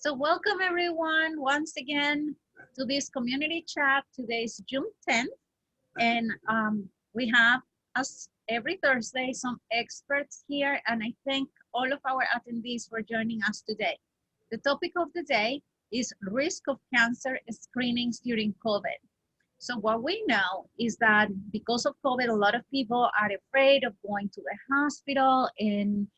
So welcome everyone once again to this community chat. Today is June 10th, and we have, as every Thursday, some experts here, and I thank all of our attendees for joining us today. The topic of the day is risk of cancer screenings during COVID. So what we know is that because of COVID, a lot of people are afraid of going to the hospital and,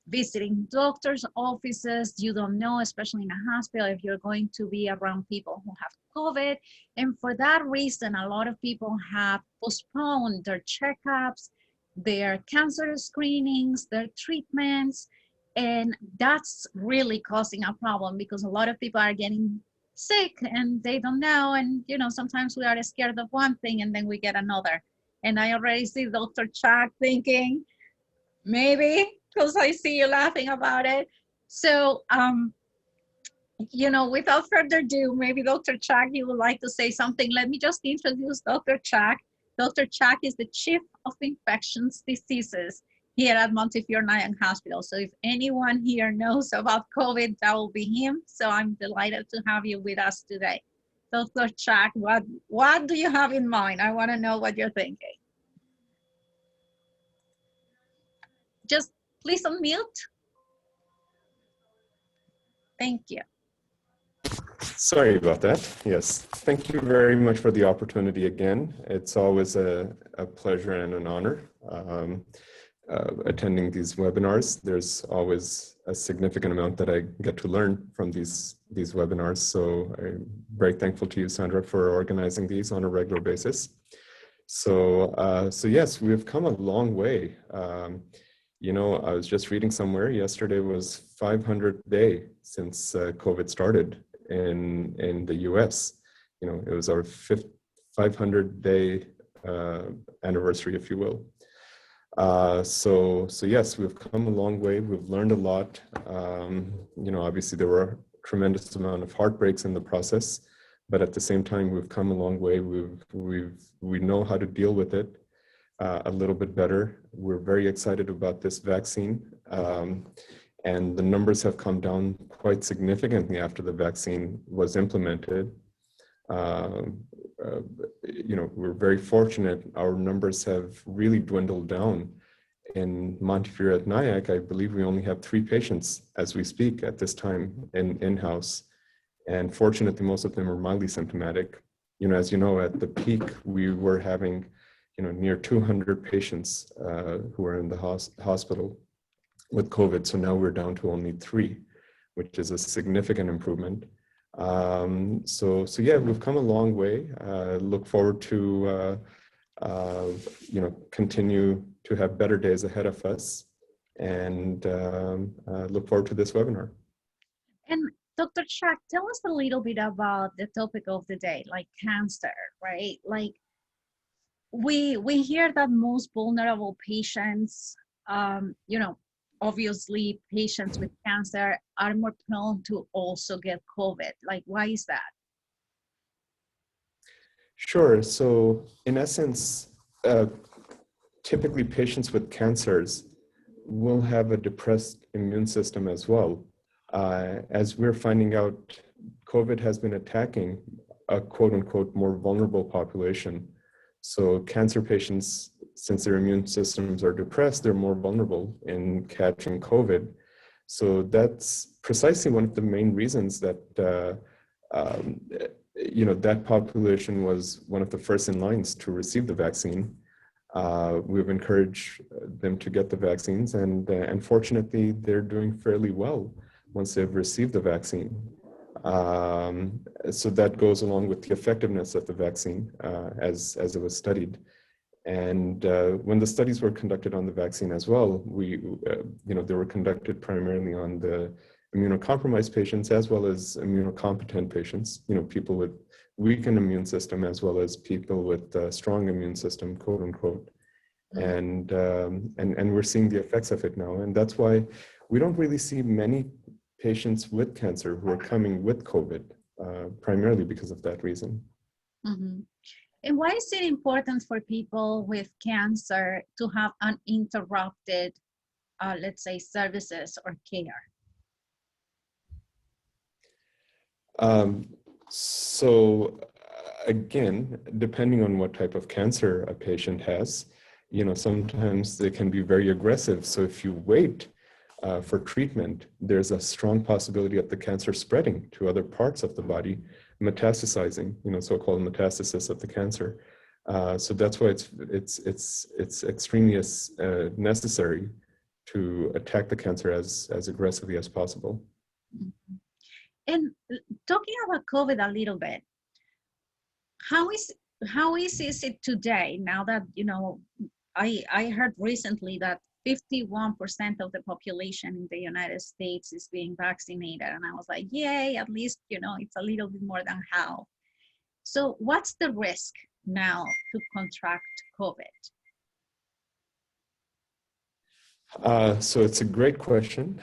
visiting doctors' offices. You don't know, especially in a hospital, if you're going to be around people who have COVID. And for that reason, a lot of people have postponed their checkups, their cancer screenings, their treatments. And that's really causing a problem because a lot of people are getting sick and they don't know. And, sometimes we are scared of one thing and then we get another. And I already see Dr. Chuck thinking, maybe, because I see you laughing about it. So, without further ado, maybe Dr. Chuck, you would like to say something. Let me just introduce Dr. Chuck. Dr. Chuck is the Chief of Infectious Diseases here at Montefiore Nyan Hospital. So if anyone here knows about COVID, that will be him. So I'm delighted to have you with us today. Dr. Chuck, what do you have in mind? I want to know what you're thinking. Just please unmute. Thank you. Sorry about that. Yes, thank you very much for the opportunity again. It's always a pleasure and an honor attending these webinars. There's always a significant amount that I get to learn from these webinars. So I'm very thankful to you, Sandra, for organizing these on a regular basis. So yes, we've come a long way. I was just reading somewhere, yesterday was 500th day since COVID started in the US. It was our 500 day anniversary, if you will. So yes, we've come a long way. We've learned a lot. Obviously there were a tremendous amount of heartbreaks in the process, but at the same time, we've come a long way. We know how to deal with it a little bit better. We're very excited about this vaccine. And the numbers have come down quite significantly after the vaccine was implemented. We're very fortunate. Our numbers have really dwindled down. In Montefiore at Nyack, I believe we only have 3 patients as we speak at this time in-house. And fortunately, most of them are mildly symptomatic. As you know, at the peak, we were having near 200 patients who are in the hospital with COVID. So now we're down to only 3, which is a significant improvement. So yeah, we've come a long way. Look forward to, continue to have better days ahead of us, and look forward to this webinar. And Dr. Chuck, tell us a little bit about the topic of the day, like cancer, right? Like we hear that most vulnerable patients, obviously patients with cancer are more prone to also get COVID. Like, why is that? Sure. So in essence, typically patients with cancers will have a depressed immune system as well. As we're finding out, COVID has been attacking a quote unquote more vulnerable population. So cancer patients, since their immune systems are depressed, they're more vulnerable in catching COVID. So that's precisely one of the main reasons that, that population was one of the first in lines to receive the vaccine. We've encouraged them to get the vaccines, and fortunately, they're doing fairly well once they've received the vaccine. So that goes along with the effectiveness of the vaccine as it was studied. And when the studies were conducted on the vaccine as well, they were conducted primarily on the immunocompromised patients as well as immunocompetent patients, people with weakened immune system as well as people with a strong immune system, quote unquote. And we're seeing the effects of it now. And that's why we don't really see many patients with cancer who are coming with COVID, primarily because of that reason. Mm-hmm. And why is it important for people with cancer to have uninterrupted, let's say, services or care? So again, depending on what type of cancer a patient has, sometimes they can be very aggressive. So if you wait for treatment, there's a strong possibility of the cancer spreading to other parts of the body, metastasizing, so-called metastasis of the cancer. So that's why it's extremely necessary to attack the cancer as aggressively as possible. Mhm. And talking about COVID a little bit, how is it today? Now that I heard recently that 51% of the population in the United States is being vaccinated, and I was like, yay! At least it's a little bit more than half. So, what's the risk now to contract COVID? So it's a great question.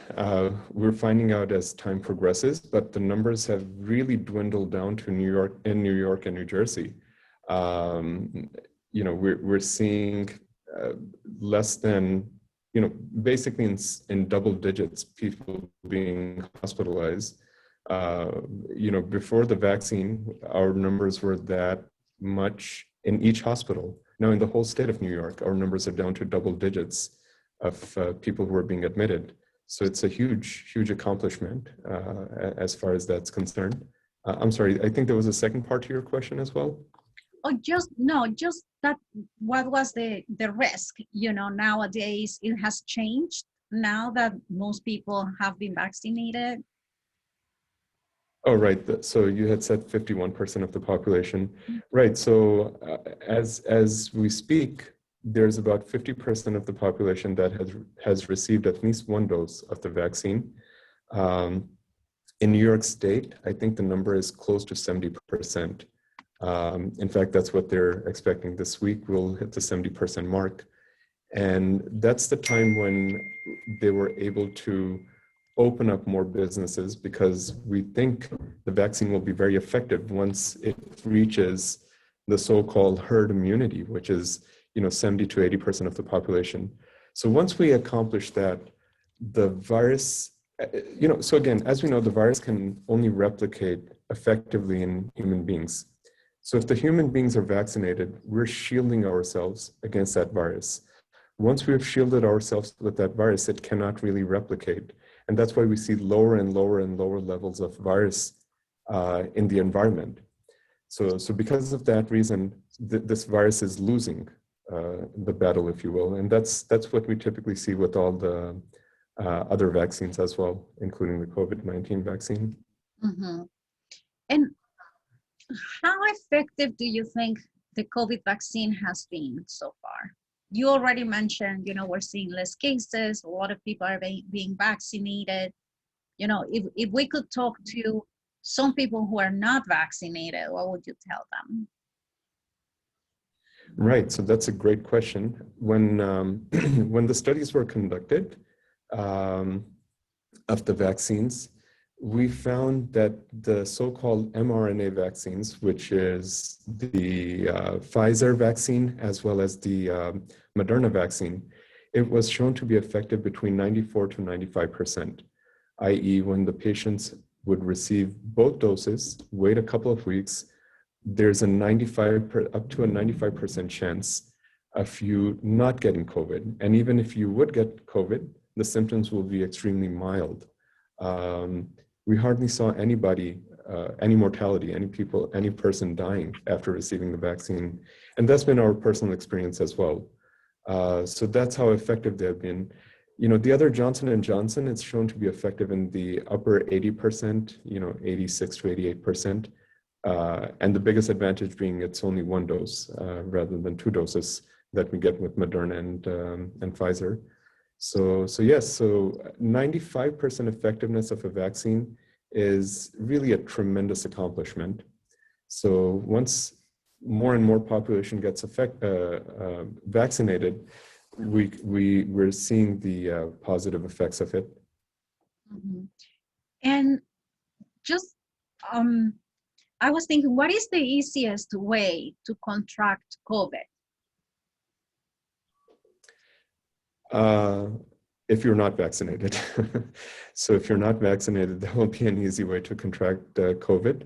We're finding out as time progresses, but the numbers have really dwindled down to New York and New Jersey. We're seeing less than, basically in double digits, people being hospitalized. Before the vaccine, our numbers were that much in each hospital. Now in the whole state of New York, our numbers are down to double digits of people who are being admitted. So it's a huge, huge accomplishment as far as that's concerned. I'm sorry, I think there was a second part to your question as well. Oh, just that. What was the risk? Nowadays it has changed now that most people have been vaccinated. Oh, right. So you had said 51% of the population. Right. So as we speak, there's about 50% of the population that has received at least one dose of the vaccine. In New York State, I think the number is close to 70%. In fact, that's what they're expecting this week. We'll hit the 70% mark. And that's the time when they were able to open up more businesses, because we think the vaccine will be very effective once it reaches the so-called herd immunity, which is 70 to 80% of the population. So once we accomplish that, the virus, so again, as we know, the virus can only replicate effectively in human beings. So if the human beings are vaccinated, we're shielding ourselves against that virus. Once we have shielded ourselves with that virus, it cannot really replicate. And that's why we see lower and lower and lower levels of virus in the environment. So because of that reason, this virus is losing the battle, if you will. And that's what we typically see with all the other vaccines as well, including the COVID-19 vaccine. Mm-hmm. And how effective do you think the COVID vaccine has been so far? You already mentioned, we're seeing less cases, a lot of people are being vaccinated. If we could talk to some people who are not vaccinated, what would you tell them? Right, so that's a great question. When when the studies were conducted of the vaccines, we found that the so-called mRNA vaccines, which is the Pfizer vaccine as well as the Moderna vaccine, it was shown to be effective between 94 to 95%, i.e. when the patients would receive both doses, wait a couple of weeks, there's a up to a 95% chance of you not getting COVID. And even if you would get COVID, the symptoms will be extremely mild. We hardly saw anybody, any mortality, any person dying after receiving the vaccine. And that's been our personal experience as well. So that's how effective they've been. The other Johnson & Johnson, it's shown to be effective in the upper 80%, 86 to 88%. And the biggest advantage being it's only one dose rather than two doses that we get with Moderna and Pfizer. So yes, so 95% effectiveness of a vaccine is really a tremendous accomplishment. So once more and more population gets vaccinated, we're seeing the positive effects of it. Mm-hmm. And just I was thinking, what is the easiest way to contract COVID? if you're not vaccinated. So if you're not vaccinated, that will be an easy way to contract COVID.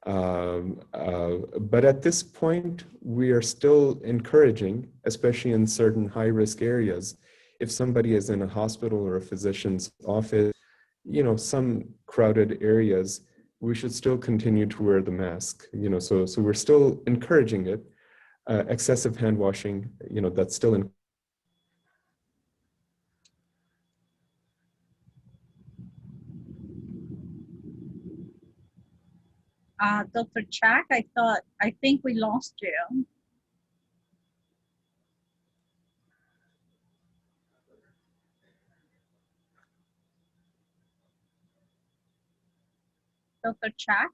But at this point, we are still encouraging, especially in certain high-risk areas, if somebody is in a hospital or a physician's office, some crowded areas, we should still continue to wear the mask. So we're still encouraging it. Excessive hand washing, that's still in. Dr. Chak, I think we lost you. Dr. Chak?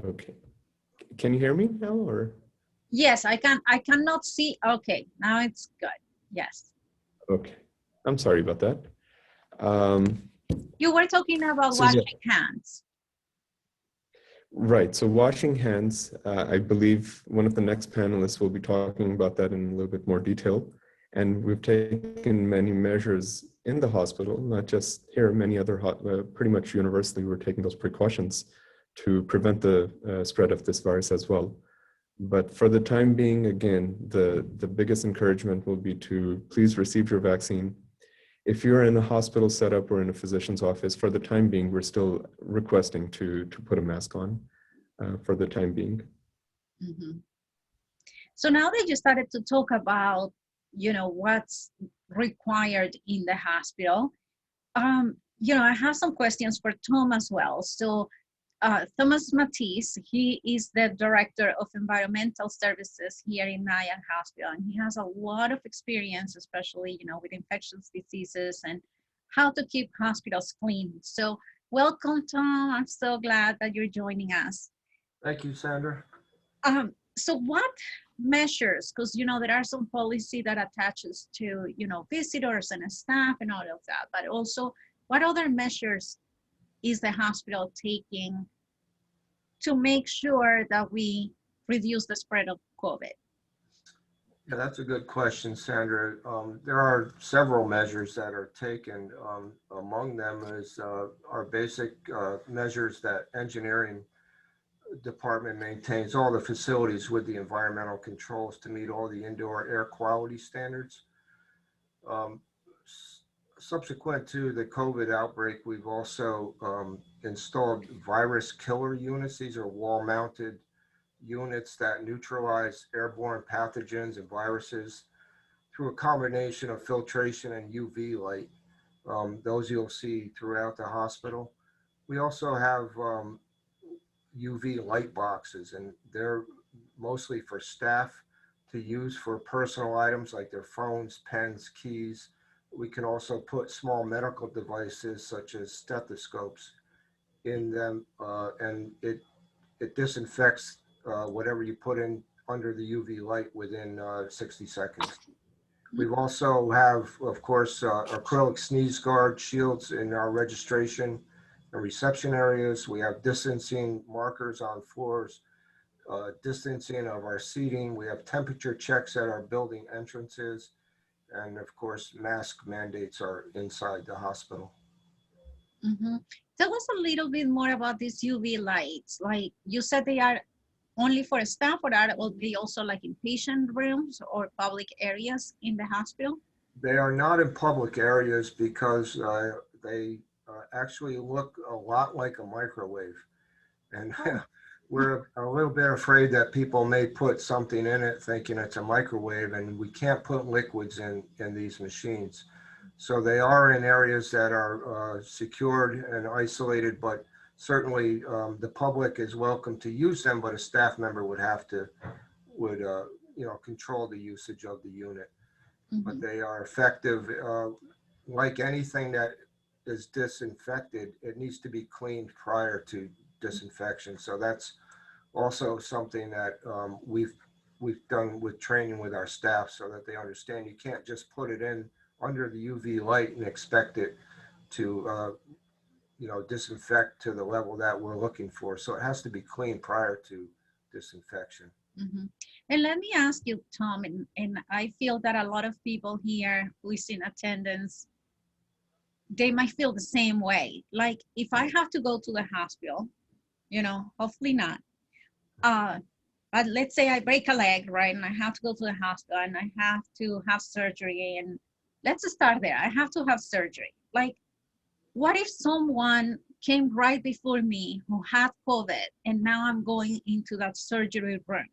Okay. Can you hear me now, or? Yes, I cannot see. Okay, now it's good. Yes. Okay. I'm sorry about that. You were talking about So, yeah. washing hands. Right. So washing hands, I believe one of the next panelists will be talking about that in a little bit more detail. And we've taken many measures in the hospital, not just here, many other, pretty much universally, we're taking those precautions to prevent the spread of this virus as well. But for the time being, again, the biggest encouragement will be to please receive your vaccine. If you're in a hospital setup or in a physician's office, for the time being, we're still requesting to put a mask on for the time being. Mm-hmm. So now that you started to talk about, what's required in the hospital, I have some questions for Tom as well. So Thomas Matisse, he is the Director of Environmental Services here in Nyan Hospital, and he has a lot of experience, especially, with infectious diseases and how to keep hospitals clean. So welcome, Tom. I'm so glad that you're joining us. Thank you, Sandra. So what measures, because, there are some policy that attaches to, visitors and staff and all of that, but also what other measures is the hospital taking to make sure that we reduce the spread of COVID? Yeah, that's a good question, Sandra. There are several measures that are taken. Among them is our basic measures that engineering department maintains all the facilities with the environmental controls to meet all the indoor air quality standards. Subsequent to the COVID outbreak, we've also installed virus killer units. These are wall-mounted units that neutralize airborne pathogens and viruses through a combination of filtration and UV light. Those you'll see throughout the hospital. We also have UV light boxes, and they're mostly for staff to use for personal items like their phones, pens, keys. We can also put small medical devices such as stethoscopes in them, and it disinfects whatever you put in under the UV light within 60 seconds. We've also have, of course, acrylic sneeze guard shields in our registration and reception areas. We have distancing markers on floors, distancing of our seating. We have temperature checks at our building entrances. And of course, mask mandates are inside the hospital. Mm-hmm. Tell us a little bit more about these UV lights. Like you said, they are only for staff, or will be also like in patient rooms or public areas in the hospital? They are not in public areas because they actually look a lot like a microwave. And we're a little bit afraid that people may put something in it thinking it's a microwave, and we can't put liquids in these machines. So they are in areas that are secured and isolated, but certainly the public is welcome to use them, but a staff member would have to, control the usage of the unit. Mm-hmm. But they are effective. Like anything that is disinfected, it needs to be cleaned prior to disinfection. So that's also something that we've done with training with our staff, so that they understand you can't just put it in under the UV light and expect it to disinfect to the level that we're looking for. So it has to be cleaned prior to disinfection. Mhm. And let me ask you, Tom, and I feel that a lot of people here who is in attendance, they might feel the same way. Like if I have to go to the hospital, hopefully not. But let's say I break a leg, right? And I have to go to the hospital and I have to have surgery. And let's start there. I have to have surgery. Like, what if someone came right before me who had COVID and now I'm going into that surgery room?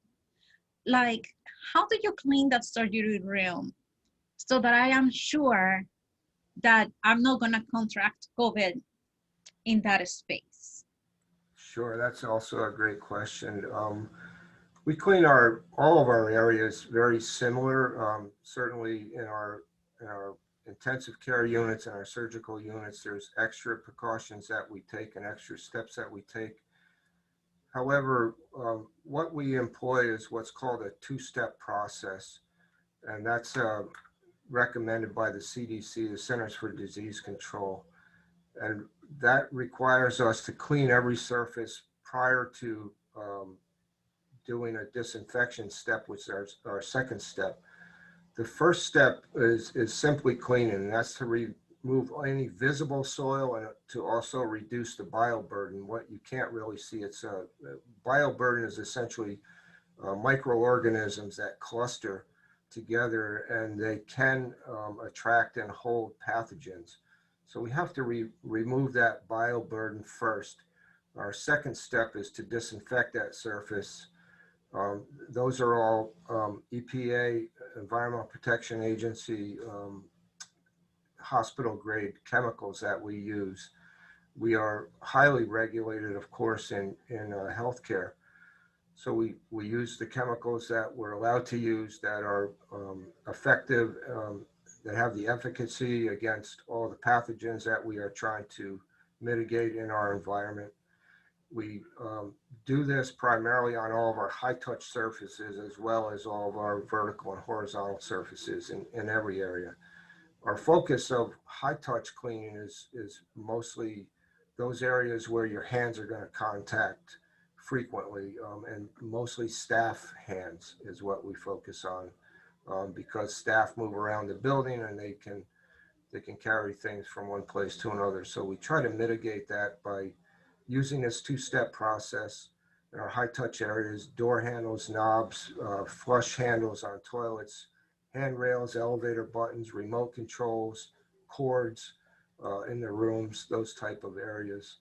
Like, how do you clean that surgery room so that I am sure that I'm not going to contract COVID in that space? Sure, that's also a great question. We clean all of our areas very similar. Certainly in our intensive care units and our surgical units, there's extra precautions that we take and extra steps that we take. However, what we employ is what's called a two-step process, and that's recommended by the CDC, the Centers for Disease Control. And that requires us to clean every surface prior to doing a disinfection step, which is our second step. The first step is simply cleaning, and that's to remove any visible soil and to also reduce the bioburden. What you can't really see, bioburden is essentially microorganisms that cluster together and they can attract and hold pathogens. So we have to remove that bioburden first. Our second step is to disinfect that surface. Those are all EPA, Environmental Protection Agency, hospital grade chemicals that we use. We are highly regulated, of course, in healthcare. So we use the chemicals that we're allowed to use that are effective, that have the efficacy against all the pathogens that we are trying to mitigate in our environment. We do this primarily on all of our high touch surfaces as well as all of our vertical and horizontal surfaces in every area. Our focus of high touch cleaning is mostly those areas where your hands are going to contact frequently, and mostly staff hands is what we focus on, because staff move around the building and they can carry things from one place to another. So we try to mitigate that by using this two-step process in our high-touch areas: door handles, knobs, flush handles on toilets, handrails, elevator buttons, remote controls, cords in the rooms, those type of areas.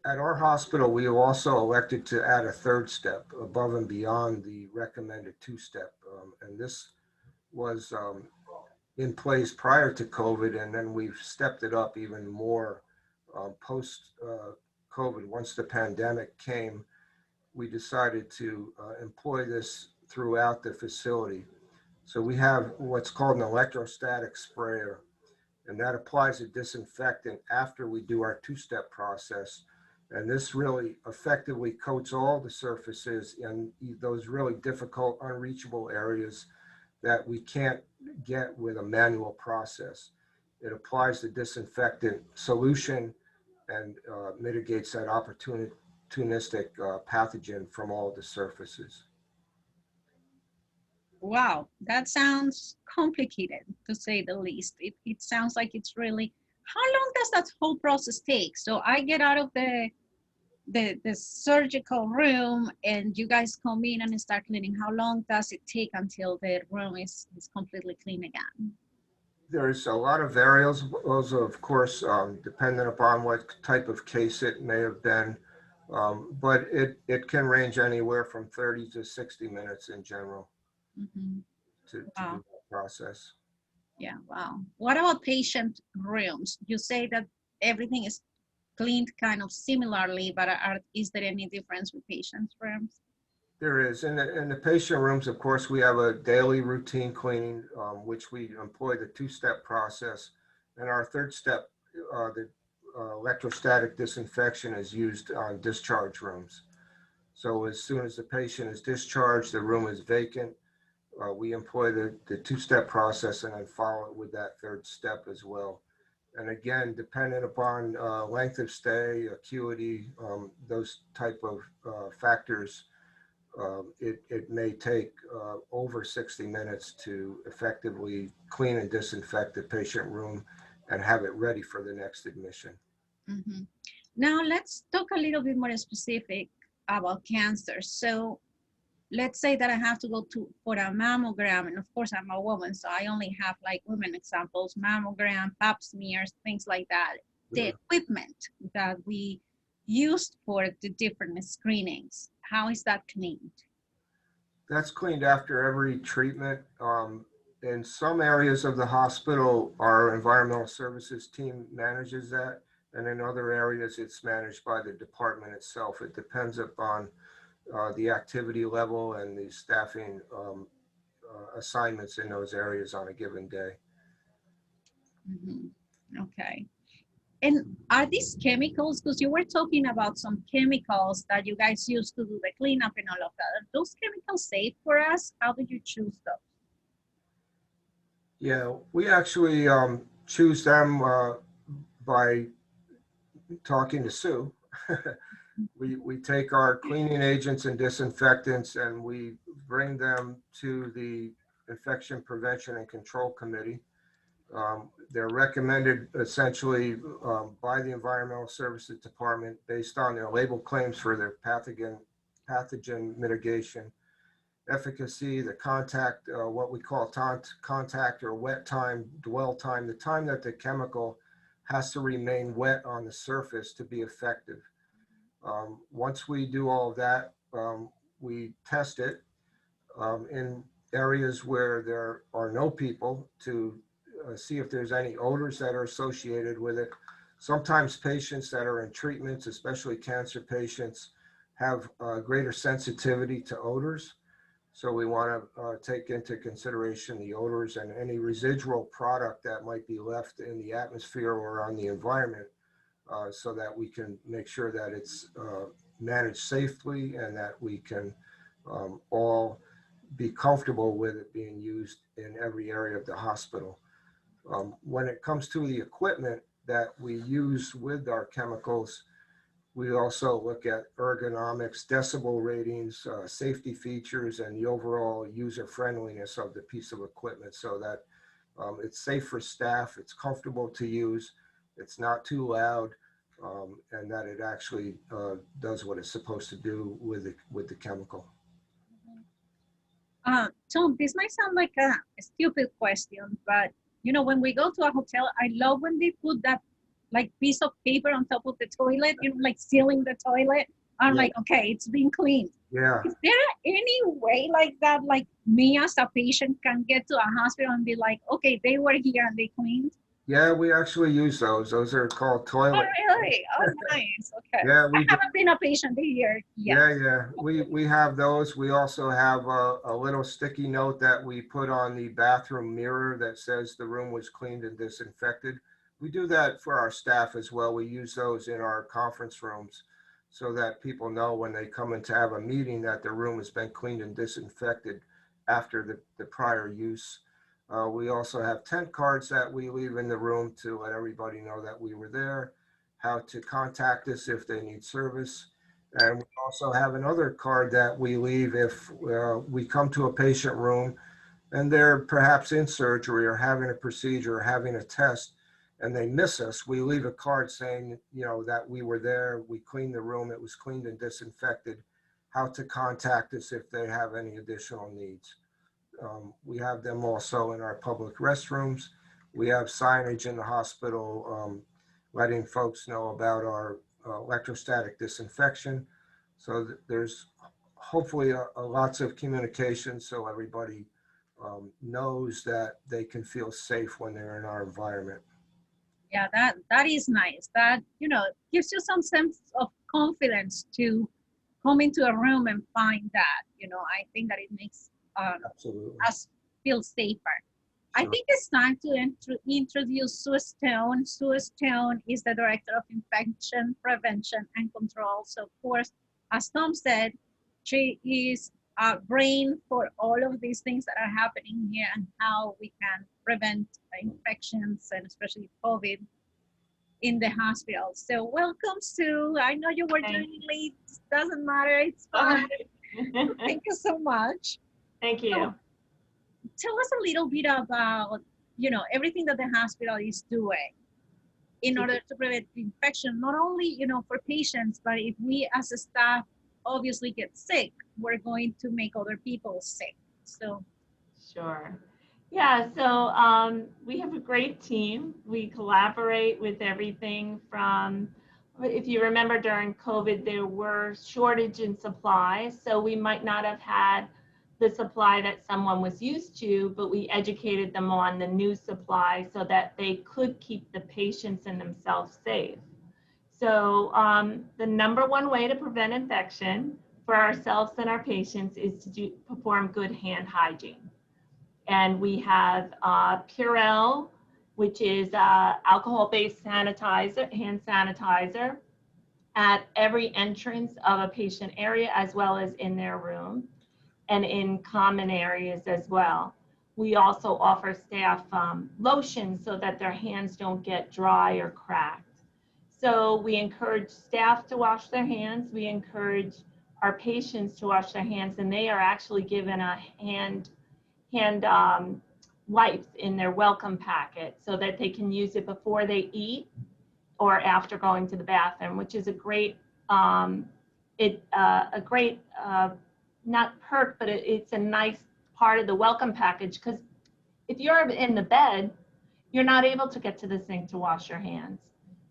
At our hospital, we have also elected to add a third step above and beyond the recommended two-step. And this was in place prior to COVID, and then we've stepped it up even more post-COVID. Once the pandemic came, we decided to employ this throughout the facility. So we have what's called an electrostatic sprayer, and that applies a disinfectant after we do our two-step process. And this really effectively coats all the surfaces in those really difficult, unreachable areas that we can't get with a manual process. It applies the disinfectant solution and mitigates that opportunistic pathogen from all the surfaces. Wow, that sounds complicated to say the least. It sounds like it's really, how long does that whole process take? So I get out of the surgical room and you guys come in and start cleaning. How long does it take until the room is completely clean again? There's a lot of variables, of course, dependent upon what type of case it may have been. But it can range anywhere from 30 to 60 minutes in general to do Wow. that process. Yeah, wow. What about patient rooms? You say that everything is cleaned kind of similarly, but is there any difference with patient rooms? There is. In the patient rooms, of course, we have a daily routine cleaning, which we employ the two-step process. And our third step, the electrostatic disinfection, is used on discharge rooms. So as soon as the patient is discharged, the room is vacant. We employ the two-step process and then follow it with that third step as well. And again, dependent upon length of stay, acuity, those type of factors, it may take over 60 minutes to effectively clean and disinfect the patient room and have it ready for the next admission. Mhm. Now let's talk a little bit more specific about cancer. So let's say that I have to go for a mammogram, and of course I'm a woman, so I only have like women examples, mammogram, pap smears, things like that. The Yeah. equipment that we used for the different screenings, how is that cleaned? That's cleaned after every treatment. In some areas of the hospital, our environmental services team manages that. And in other areas, it's managed by the department itself. It depends upon the activity level and the staffing assignments in those areas on a given day. Mhm. Okay. And are these chemicals, because you were talking about some chemicals that you guys use to do the cleanup and all of that, are those chemicals safe for us? How do you choose those? Yeah, we actually choose them by talking to Sue. We take our cleaning agents and disinfectants and we bring them to the Infection Prevention and Control Committee. They're recommended essentially by the Environmental Services Department based on their label claims for their pathogen mitigation, efficacy, the contact, what we call contact or wet time, dwell time, the time that the chemical has to remain wet on the surface to be effective. Once we do all of that, we test it in areas where there are no people to see if there's any odors that are associated with it. Sometimes patients that are in treatments, especially cancer patients, have greater sensitivity to odors. So we want to take into consideration the odors and any residual product that might be left in the atmosphere or on the environment so that we can make sure that it's managed safely and that we can all be comfortable with it being used in every area of the hospital. When it comes to the equipment that we use with our chemicals, we also look at ergonomics, decibel ratings, safety features, and the overall user friendliness of the piece of equipment so that it's safe for staff, it's comfortable to use, it's not too loud, and that it actually does what it's supposed to do with the chemical. Tom, this might sound like a stupid question, but you know, when we go to a hotel, I love when they put that like piece of paper on top of the toilet, you know, like sealing the toilet. I'm Yeah. like, okay, it's been cleaned. Yeah. Is there any way like that, like me as a patient can get to a hospital and be like, okay, they were here and they cleaned? Yeah, we actually use those. Those are called Oh, toilet. really? Oh, nice. Okay. Yeah, I we do. haven't been a patient here yet. Yeah. We have those. We also have a little sticky note that we put on the bathroom mirror that says the room was cleaned and disinfected. We do that for our staff as well. We use those in our conference rooms so that people know when they come in to have a meeting that the room has been cleaned and disinfected after the prior use. We also have tent cards that we leave in the room to let everybody know that we were there, how to contact us if they need service. And we also have another card that we leave if we come to a patient room and they're perhaps in surgery or having a procedure or having a test and they miss us. We leave a card saying, you know, that we were there, we cleaned the room, it was cleaned and disinfected, how to contact us if they have any additional needs. We have them also in our public restrooms. We have signage in the hospital letting folks know about our electrostatic disinfection. So there's hopefully lots of communication so everybody knows that they can feel safe when they're in our environment. Yeah, that is nice. That, you know, gives you some sense of confidence to come into a room and find that, you know, I think that it makes Absolutely. us feel safer. I Sure. think it's time to introduce Sue Stone. Sue Stone is the Director of Infection Prevention and Control. So, of course, as Tom said, she is a brain for all of these things that are happening here and how we can prevent infections and especially COVID in the hospital. So welcome, Sue. I know you were joining late. Doesn't matter. It's fine. Thank you so much. Thank you. So, tell us a little bit about, everything that the hospital is doing in order to prevent infection, not only, for patients, but if we as a staff obviously get sick, we're going to make other people sick. So, Sure. Yeah, so we have a great team. We collaborate with everything from, if you remember during COVID, there were shortage in supplies. So we might not have had the supply that someone was used to, but we educated them on the new supply so that they could keep the patients and themselves safe. So the number one way to prevent infection for ourselves and our patients is to perform good hand hygiene. And we have Purell, which is alcohol-based sanitizer, hand sanitizer, at every entrance of a patient area, as well as in their room and in common areas as well. We also offer staff lotion so that their hands don't get dry or cracked. So we encourage staff to wash their hands. We encourage our patients to wash their hands, and they are actually given a hand wipes in their welcome packet so that they can use it before they eat or after going to the bathroom, which is a great, not perk, but it's a nice part of the welcome package, because if you're in the bed, you're not able to get to the sink to wash your hands.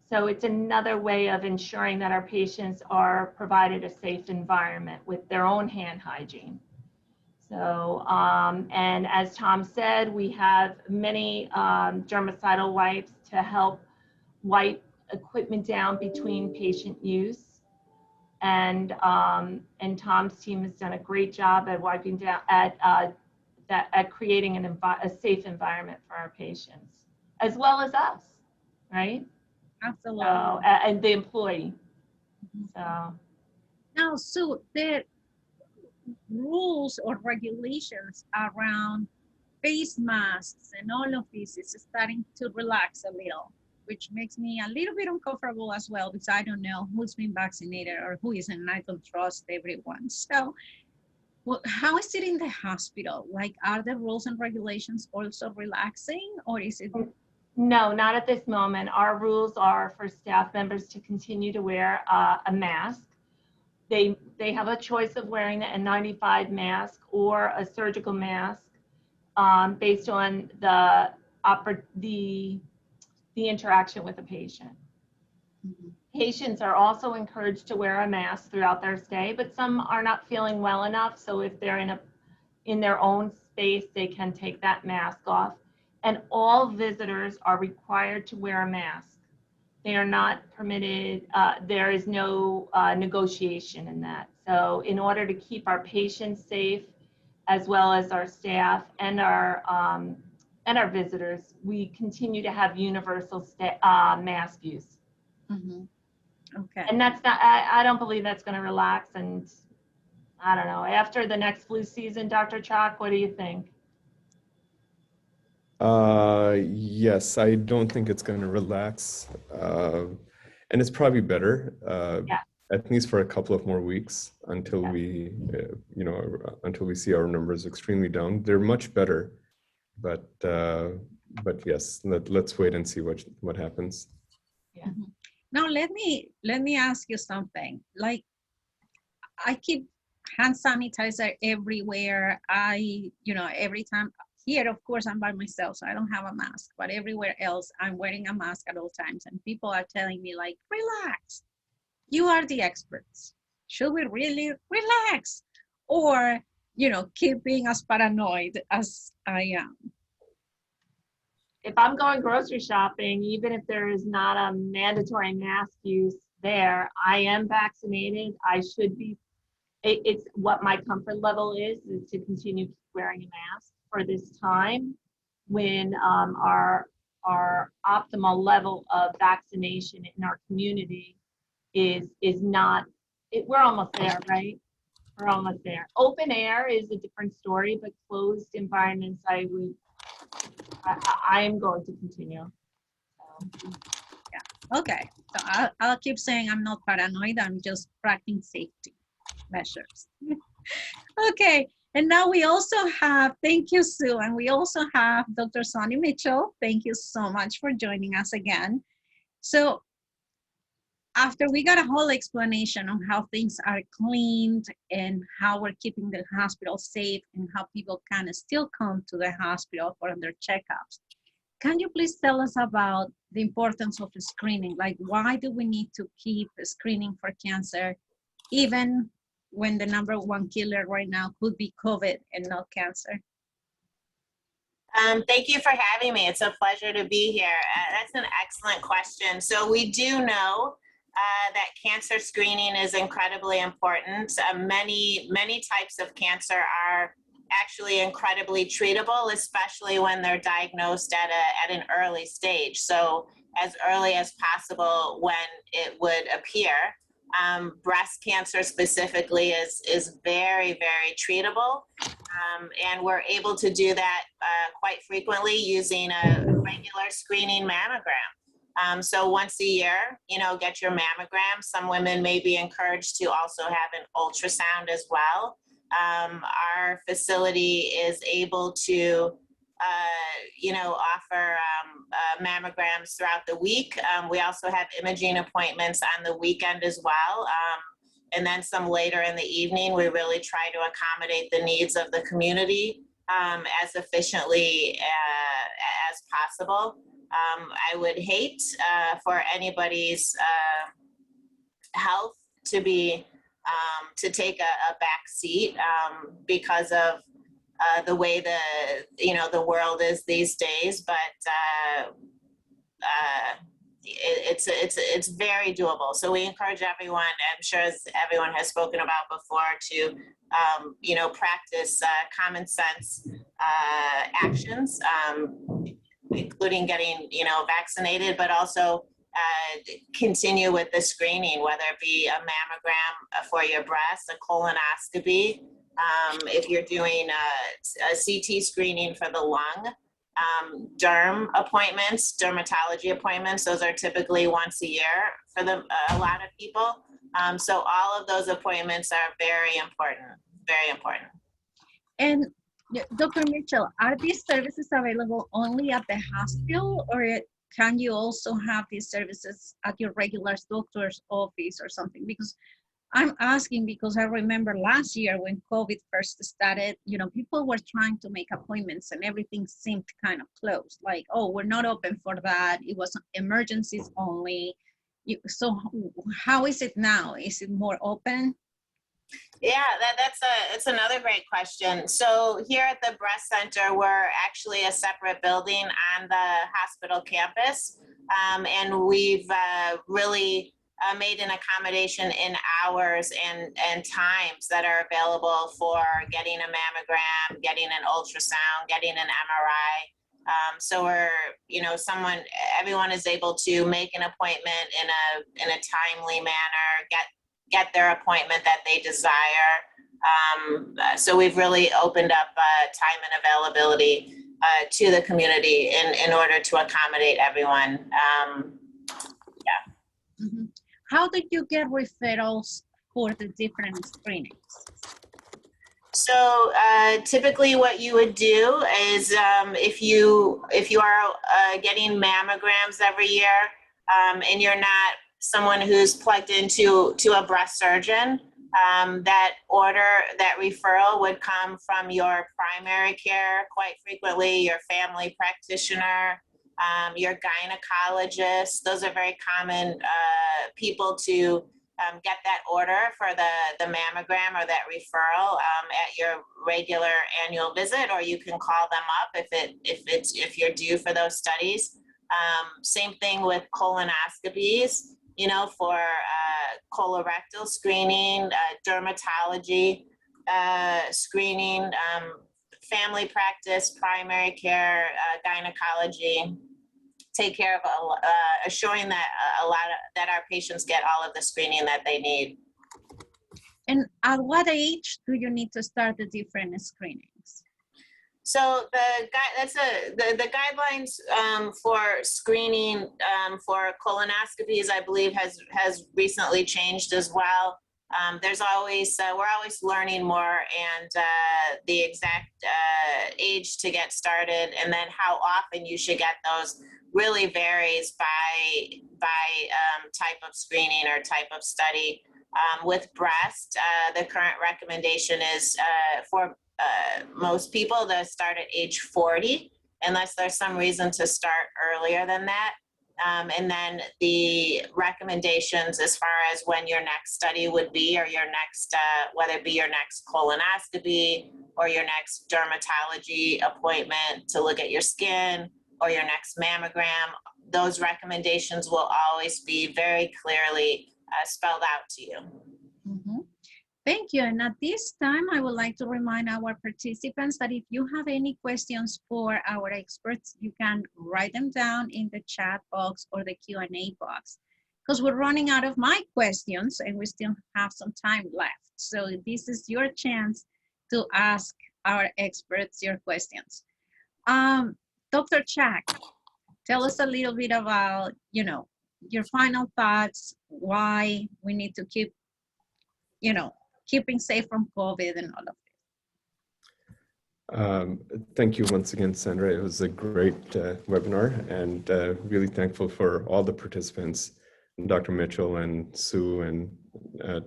So it's another way of ensuring that our patients are provided a safe environment with their own hand hygiene. So, and as Tom said, we have many germicidal wipes to help wipe equipment down between patient use. And Tom's team has done a great job at wiping down, at creating a safe environment for our patients, as well as us, right? absolutely. So, and the employee. So. Now, so the rules or regulations around face masks and all of this is starting to relax a little, which makes me a little bit uncomfortable as well, because I don't know who's been vaccinated or who isn't, and I don't trust everyone. So, well, how is it in the hospital? Like, are the rules and regulations also relaxing, or is it? No, not at this moment. Our rules are for staff members to continue to wear a mask. They have a choice of wearing an N95 mask or a surgical mask based on the interaction with the patient. Mhm. Patients are also encouraged to wear a mask throughout their stay, but some are not feeling well enough. So if they're in their own space, they can take that mask off. And all visitors are required to wear a mask. They are not permitted, there is no negotiation in that. So in order to keep our patients safe, as well as our staff and our visitors, we continue to have universal mask use. Mm-hmm. Okay. And that's not, I don't believe that's going to relax. And I don't know, after the next flu season, Dr. Chalk, what do you think? Yes, I don't think it's going to relax. And it's probably better, Yeah. at least for a couple of more weeks until we, until we see our numbers extremely down. They're much better, but yes, let's wait and see what happens. Yeah. Mm-hmm. Now let me ask you something. Like, I keep hand sanitizer everywhere. Every time here, of course, I'm by myself, so I don't have a mask, but everywhere else, I'm wearing a mask at all times. And people are telling me, like, relax. You are the experts. Should we really relax? Or, keep being as paranoid as I am? If I'm going grocery shopping, even if there is not a mandatory mask use there, I am vaccinated. I should be. It's what my comfort level is to continue wearing a mask for this time when our optimal level of vaccination in our community is not. We're almost there, right? We're almost there. Open air is a different story, but closed environments, I am going to continue. So. Yeah. Okay. So I'll keep saying I'm not paranoid. I'm just practicing safety measures. Okay, and now we also have, thank you, Sue, and we also have Dr. Sonny Mitchell. Thank you so much for joining us again. So after we got a whole explanation on how things are cleaned and how we're keeping the hospital safe and how people can still come to the hospital for their checkups, can you please tell us about the importance of screening? Like, why do we need to keep screening for cancer, even when the #1 killer right now could be COVID and not cancer? Thank you for having me. It's a pleasure to be here. That's an excellent question. So we do know that cancer screening is incredibly important. Many types of cancer are actually incredibly treatable, especially when they're diagnosed at an early stage. So as early as possible when it would appear. Breast cancer specifically is very, very treatable. And we're able to do that quite frequently using a regular screening mammogram. So once a year, get your mammogram. Some women may be encouraged to also have an ultrasound as well. Our facility is able to, offer mammograms throughout the week. We also have imaging appointments on the weekend as well. And then some later in the evening. We really try to accommodate the needs of the community as efficiently as possible. I would hate for anybody's health to be to take a back seat because of the way the world is these days, but it's very doable. So we encourage everyone, I'm sure as everyone has spoken about before, to practice common sense actions, including getting vaccinated, but also continue with the screening, whether it be a mammogram for your breast, a colonoscopy, if you're doing a CT screening for the lung, dermatology appointments, those are typically once a year for a lot of people. So all of those appointments are very important, very important. And Dr. Mitchell, are these services available only at the hospital, or can you also have these services at your regular doctor's office or something? Because I'm asking because I remember last year when COVID first started, people were trying to make appointments and everything seemed kind of closed. Like, oh, we're not open for that. It was emergencies only. So how is it now? Is it more open? Yeah, it's another great question. So here at the breast center, we're actually a separate building on the hospital campus. And we've really made an accommodation in hours and times that are available for getting a mammogram, getting an ultrasound, getting an MRI. So everyone is able to make an appointment in a timely manner, get their appointment that they desire. So we've really opened up time and availability to the community in order to accommodate everyone. Mm-hmm. How did you get referrals for the different screenings? So typically what you would do is if you are getting mammograms every year and you're not someone who's plugged into a breast surgeon, that referral would come from your primary care, quite frequently your family practitioner, your gynecologist. Those are very common people to get that order for the mammogram or that referral at your regular annual visit, or you can call them up if you're due for those studies. Same thing with colonoscopies, for colorectal screening, dermatology screening, family practice, primary care, gynecology. Take care of assuring that that our patients get all of the screening that they need. And at what age do you need to start the different screenings? So the guidelines for screening for colonoscopies, I believe, has recently changed as well. There's always, we're always learning more, and the exact age to get started and then how often you should get those really varies by type of screening or type of study. With breast, the current recommendation is for most people to start at age 40, unless there's some reason to start earlier than that. And then the recommendations as far as when your next study would be, or your next, whether it be your next colonoscopy or your next dermatology appointment to look at your skin, or your next mammogram, those recommendations will always be very clearly spelled out to you. Mhm. Thank you. And at this time, I would like to remind our participants that if you have any questions for our experts, you can write them down in the chat box or the Q&A box, because we're running out of my questions and we still have some time left. So this is your chance to ask our experts your questions. Dr. Chak, tell us a little bit about, your final thoughts, why we need to keep, keeping safe from COVID and all of this. Thank you once again, Sandra. It was a great webinar, and really thankful for all the participants, Dr. Mitchell and Sue and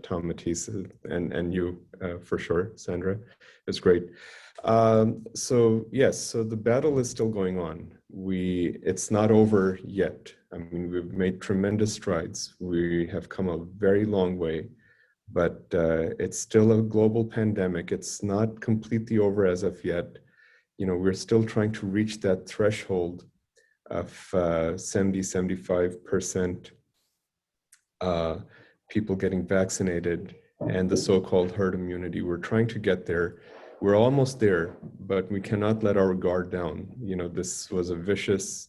Tom Matisse, and you for sure, Sandra. It was great. So yes, so the battle is still going on. It's not over yet. I mean, we've made tremendous strides. We have come a very long way, but it's still a global pandemic. It's not completely over as of yet. We're still trying to reach that threshold of 70-75% people getting vaccinated and the so-called herd immunity. We're trying to get there. We're almost there, but we cannot let our guard down. This is a vicious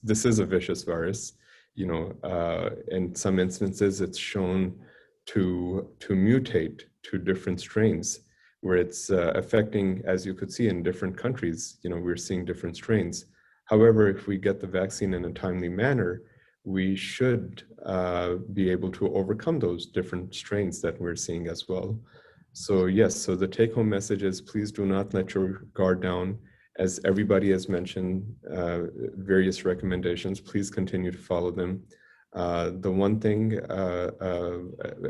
virus. In some instances, it's shown to mutate to different strains, where it's affecting, as you could see in different countries, we're seeing different strains. However, if we get the vaccine in a timely manner, we should be able to overcome those different strains that we're seeing as well. So yes, so the take-home message is, please do not let your guard down. As everybody has mentioned, various recommendations, please continue to follow them. The one thing,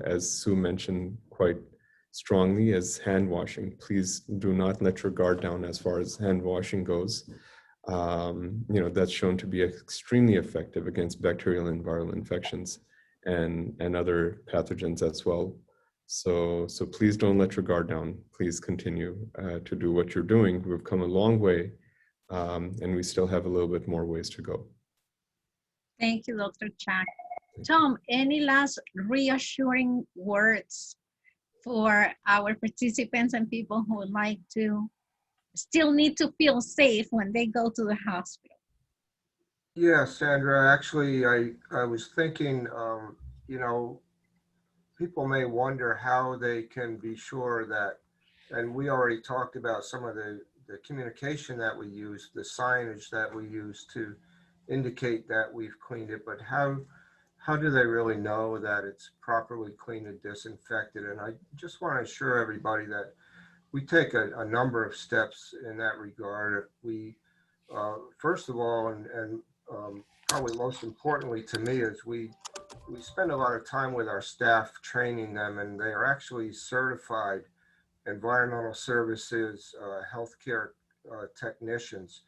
as Sue mentioned quite strongly, is hand washing. Please do not let your guard down as far as hand washing goes. That's shown to be extremely effective against bacterial and viral infections and other pathogens as well. So please don't let your guard down. Please continue to do what you're doing. We've come a long way, and we still have a little bit more ways to go. Thank you, Dr. Chak. Tom, any last reassuring words for our participants and people who would like to still need to feel safe when they go to the hospital? Yeah, Sandra, actually, I was thinking, people may wonder how they can be sure that, and we already talked about some of the communication that we use, the signage that we use to indicate that we've cleaned it, but how do they really know that it's properly cleaned and disinfected? And I just want to assure everybody that we take a number of steps in that regard. We, first of all, and probably most importantly to me, is we spend a lot of time with our staff training them, and they are actually certified environmental services, healthcare technicians.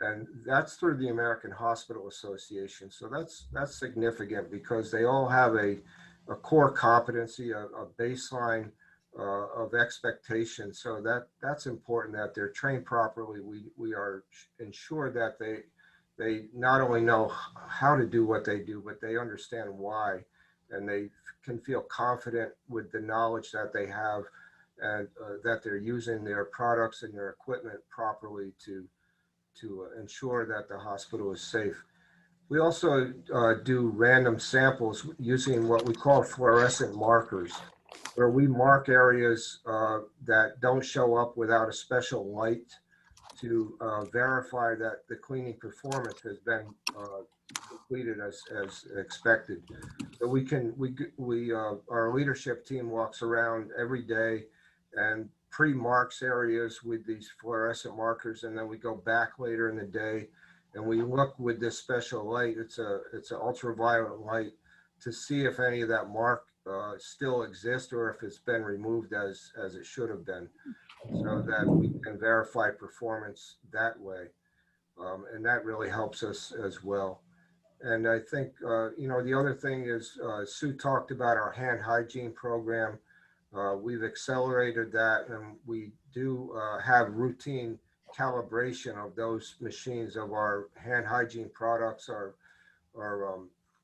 And that's through the American Hospital Association. So that's significant, because they all have a core competency, a baseline of expectation. So that's important, that they're trained properly. We are ensured that they not only know how to do what they do, but they understand why, and they can feel confident with the knowledge that they have, and that they're using their products and their equipment properly to ensure that the hospital is safe. We also do random samples using what we call fluorescent markers, where we mark areas that don't show up without a special light to verify that the cleaning performance has been completed as expected. So our leadership team walks around every day and pre-marks areas with these fluorescent markers, and then we go back later in the day and we look with this special light. It's an ultraviolet light to see if any of that mark still exists or if it's been removed as it should have been, so that we can verify performance that way. And that really helps us as well. And I think, the other thing is, Sue talked about our hand hygiene program. We've accelerated that, and we do have routine calibration of those machines, of our hand hygiene products. Our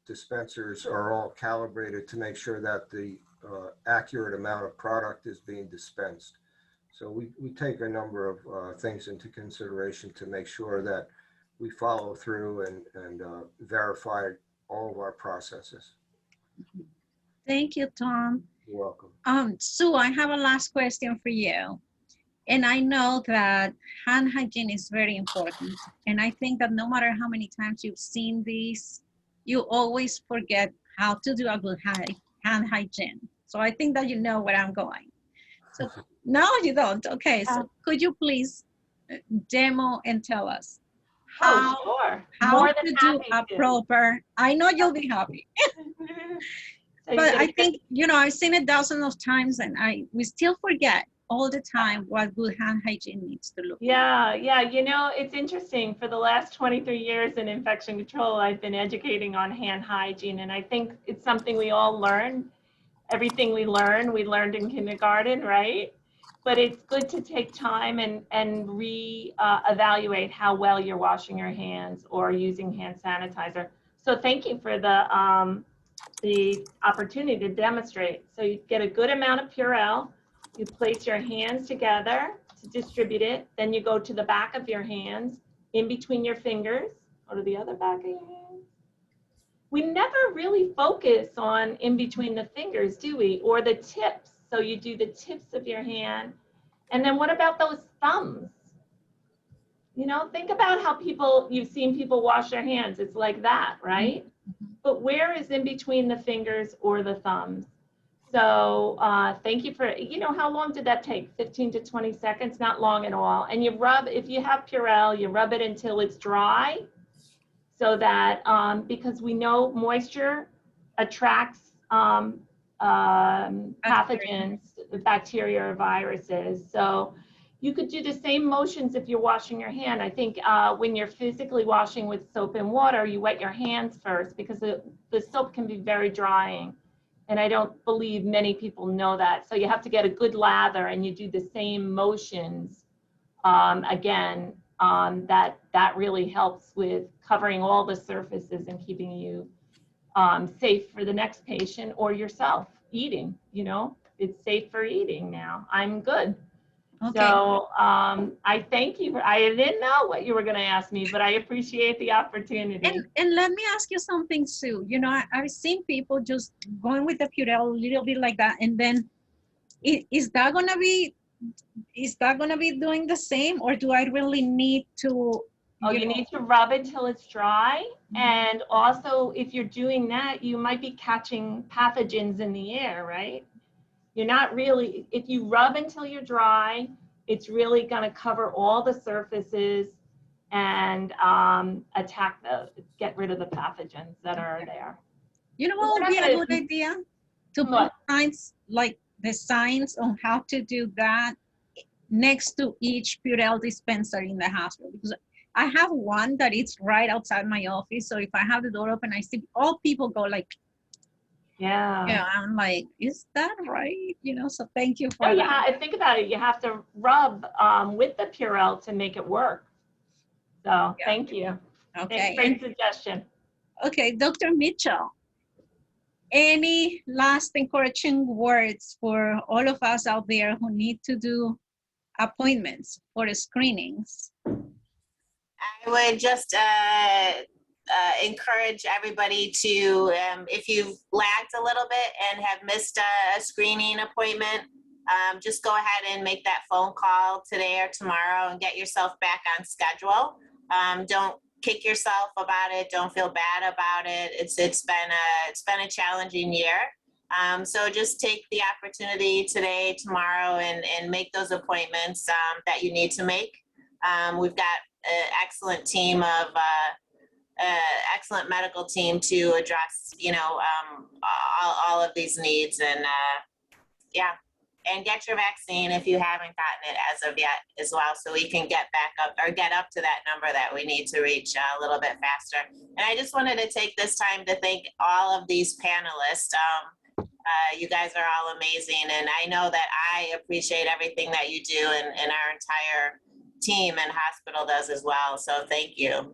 dispensers are all calibrated to make sure that the accurate amount of product is being dispensed. So we take a number of things into consideration to make sure that we follow through and verify all of our processes. Thank you, Tom. You're welcome. Sue, I have a last question for you. And I know that hand hygiene is very important. And I think that no matter how many times you've seen these, you always forget how to do a good hand hygiene. So I think that you know where I'm going. So no, you don't. Okay, so could you please demo and tell us how, sure. how More to than do happy a to. proper, I know you'll be happy. So But you I get a think, I've seen it dozens of times and we still forget all the time what good hand hygiene needs to look like. Yeah, it's interesting. For the last 23 years in infection control, I've been educating on hand hygiene, and I think it's something we all learn. Everything we learned in kindergarten, right? But it's good to take time and evaluate how well you're washing your hands or using hand sanitizer. So thank you for the opportunity to demonstrate. So you get a good amount of Purell. You place your hands together to distribute it. Then you go to the back of your hands, in between your fingers, or to the other back of your hands. We never really focus on in between the fingers, do we? Or the tips. So you do the tips of your hand. And then what about those thumbs? Think about how you've seen people wash their hands. It's like that, right? Mm-hmm. But where is in between the fingers or the thumbs? So thank you for, how long did that take? 15 to 20 seconds, not long at all. And you rub, if you have Purell, you rub it until it's dry, so that, because we know moisture attracts pathogens, bacteria or viruses. So you could do the same motions if you're washing your hand. I think when you're physically washing with soap and water, you wet your hands first, because the soap can be very drying. And I don't believe many people know that. So you have to get a good lather, and you do the same motions again. That really helps with covering all the surfaces and keeping you safe for the next patient or yourself eating. It's safe for eating now. I'm good. Okay. So I thank you. I didn't know what you were going to ask me, but I appreciate the opportunity. And let me ask you something, Sue. I've seen people just going with the Purell a little bit like that, and then is that gonna be doing the same, or do I really need to? You need to rub it till it's dry. Mhm. And also, if you're doing that, you might be catching pathogens in the air, right? You're not really, if you rub until you're dry, it's really going to cover all the surfaces and get rid of the pathogens that are there. You know what would be a good idea? To put What? signs, like the signs on how to do that next to each Purell dispenser in the hospital, because I have one that is right outside my office. So if I have the door open, I see all people go like, Yeah. I'm like, is that right? So thank you for No, that. think about it. You have to rub with the Purell to make it work. So thank you. Okay. Great suggestion. Okay, Dr. Mitchell, any last encouraging words for all of us out there who need to do appointments for screenings? I would just encourage everybody to, if you've lagged a little bit and have missed a screening appointment, just go ahead and make that phone call today or tomorrow and get yourself back on schedule. Don't kick yourself about it. Don't feel bad about it. It's been a challenging year. So just take the opportunity today, tomorrow, and make those appointments that you need to make. We've got an excellent team of excellent medical team to address, all of these needs, and yeah. And get your vaccine if you haven't gotten it as of yet as well, so we can get back up or get up to that number that we need to reach a little bit faster. And I just wanted to take this time to thank all of these panelists. You guys are all amazing, and I know that I appreciate everything that you do, and our entire team and hospital does as well. So thank you,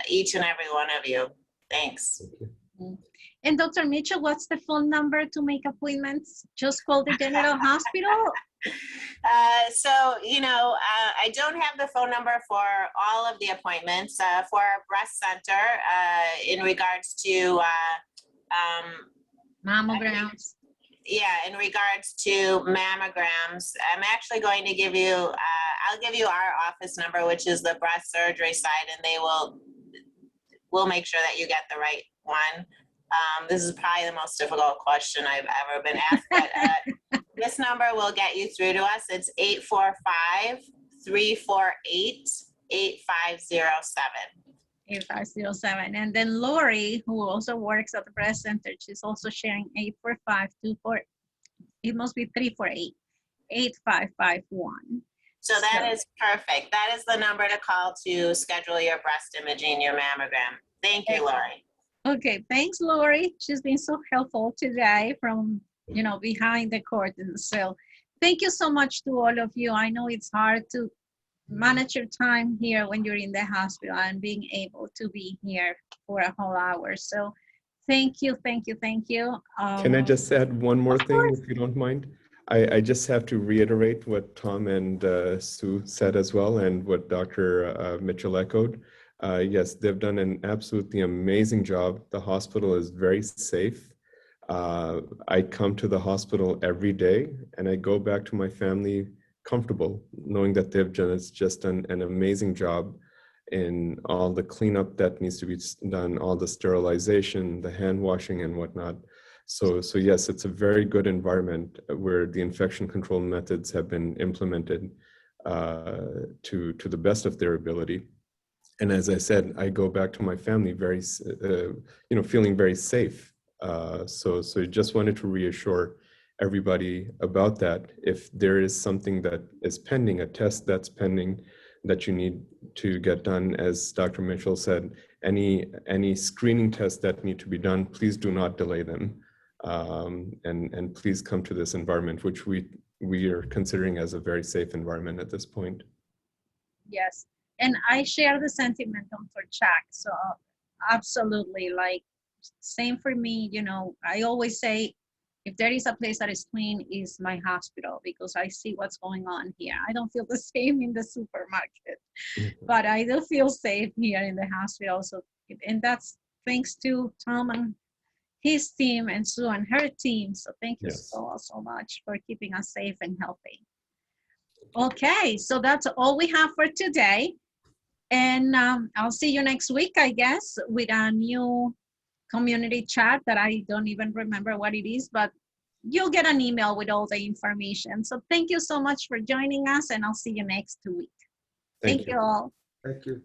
each and every one of you. Thanks. And Dr. Mitchell, what's the phone number to make appointments? Just call the General Hospital? I don't have the phone number for all of the appointments. For our breast center, in regards to Mammograms. in regards to mammograms, I'm actually going to give you, I'll give you our office number, which is the breast surgery side, and we'll make sure that you get the right one. This is probably the most difficult question I've ever been asked, but this number will get you through to us. It's 845-348-8507. 8507. And then Lori, who also works at the breast center, she's also sharing 845-24. It must be 348-8551. So that is perfect. That is the number to call to schedule your breast imaging, your mammogram. Thank you, Lori. Okay, thanks, Lori. She's been so helpful today from, behind the curtain. So thank you so much to all of you. I know it's hard to manage your time here when you're in the hospital and being able to be here for a whole hour. So thank you, thank you, thank you. Can I just add one more thing, if you don't mind? I just have to reiterate what Tom and Sue said as well, and what Dr. Mitchell echoed. Yes, they've done an absolutely amazing job. The hospital is very safe. I come to the hospital every day, and I go back to my family comfortable, knowing that they've just done an amazing job in all the cleanup that needs to be done, all the sterilization, the hand washing and whatnot. So yes, it's a very good environment where the infection control methods have been implemented to the best of their ability. And as I said, I go back to my family very, feeling very safe. So just wanted to reassure everybody about that. If there is something that is pending, a test that's pending that you need to get done, as Dr. Mitchell said, any screening tests that need to be done, please do not delay them. And please come to this environment, which we are considering as a very safe environment at this point. Yes. And I share the sentiment for Chuck. So absolutely, same for me. I always say, if there is a place that is clean, is my hospital, because I see what's going on here. I don't feel the same in the supermarket, but I do feel safe here in the hospital. So, and that's thanks to Tom and his team and Sue and her team. So thank you so much for keeping us safe and healthy. Okay, so that's all we have for today. And I'll see you next week, I guess, with a new community chat that I don't even remember what it is, but you'll get an email with all the information. So thank you so much for joining us, and I'll see you next week. Thank you all. Thank you.